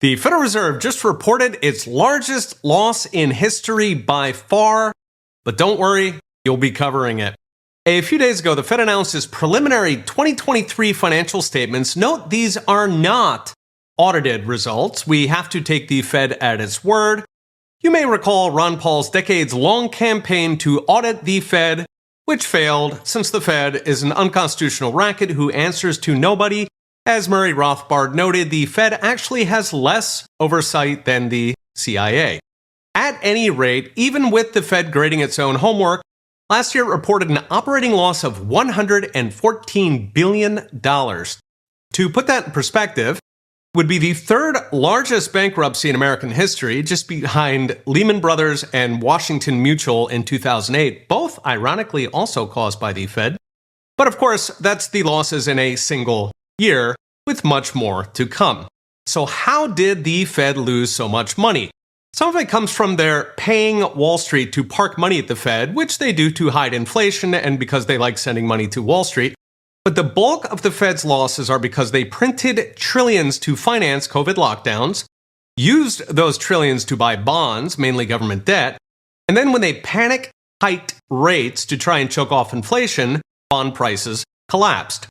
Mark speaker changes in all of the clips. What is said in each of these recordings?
Speaker 1: The Federal Reserve just reported its largest loss in history by far, but don't worry, you'll be covering it. A few days ago, the Fed announced its preliminary 2023 financial statements. Note these are not audited results. We have to take the Fed at its word. You may recall Ron Paul's decades-long campaign to audit the Fed, which failed since the Fed is an unconstitutional racket who answers to nobody. As Murray Rothbard noted, the Fed actually has less oversight than the CIA. At any rate, even with the Fed grading its own homework, last year it reported an operating loss of $114 billion. To put that in perspective, would be the third largest bankruptcy in American history, just behind Lehman Brothers and Washington Mutual in 2008, both ironically also caused by the Fed. But of course, that's the losses in a single year, with much more to come. So how did the Fed lose so much money? Some of it comes from their paying Wall Street to park money at the Fed, which they do to hide inflation and because they like sending money to Wall Street. But the bulk of the Fed's losses are because they printed trillions to finance COVID lockdowns, used those trillions to buy bonds, mainly government debt, and then when they panic hiked rates to try and choke off inflation, bond prices collapsed.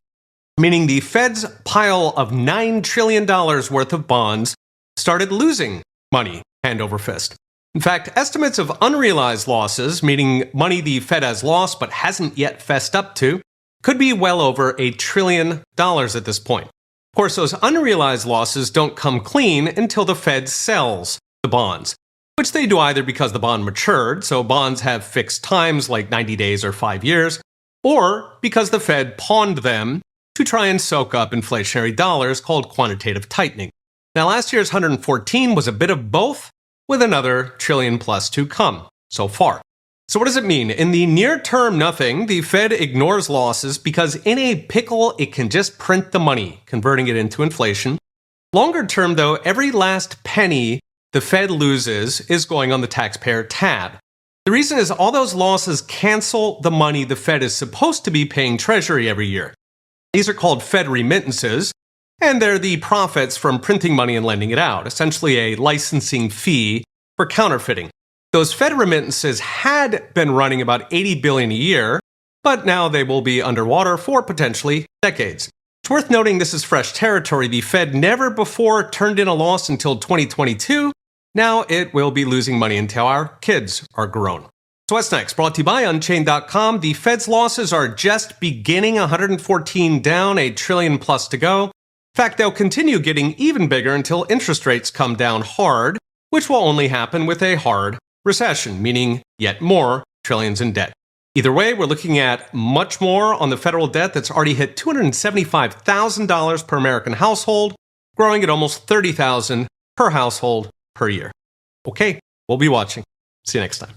Speaker 1: Meaning the Fed's pile of $9 trillion worth of bonds started losing money hand over fist. In fact, estimates of unrealized losses, meaning money the Fed has lost but hasn't yet fessed up to, could be well over $1 trillion at this point. Of course, those unrealized losses don't come clean until the Fed sells the bonds, which they do either because the bond matured, so bonds have fixed times like 90 days or 5 years, or because the Fed pawned them to try and soak up inflationary dollars called quantitative tightening. Now, last year's 114 was a bit of both, with another trillion plus to come so far. So what does it mean? In the near term, nothing. The Fed ignores losses because in a pickle, it can just print the money, converting it into inflation. Longer term, though, every last penny the Fed loses is going on the taxpayer tab. The reason is all those losses cancel the money the Fed is supposed to be paying Treasury every year. These are called Fed remittances, and they're the profits from printing money and lending it out, essentially a licensing fee for counterfeiting. Those Fed remittances had been running about $80 billion a year, but now they will be underwater for potentially decades. It's worth noting this is fresh territory. The Fed never before turned in a loss until 2022. Now it will be losing money until our kids are grown. So what's next? Brought to you by Unchained.com. The Fed's losses are just beginning, 114 down, $1 trillion plus to go. In fact, they'll continue getting even bigger until interest rates come down hard, which will only happen with a hard recession, meaning yet more trillions in debt. Either way, we're looking at much more on the federal debt that's already hit $275,000 per American household, growing at almost $30,000 per household per year. Okay, we'll be watching. See you next time.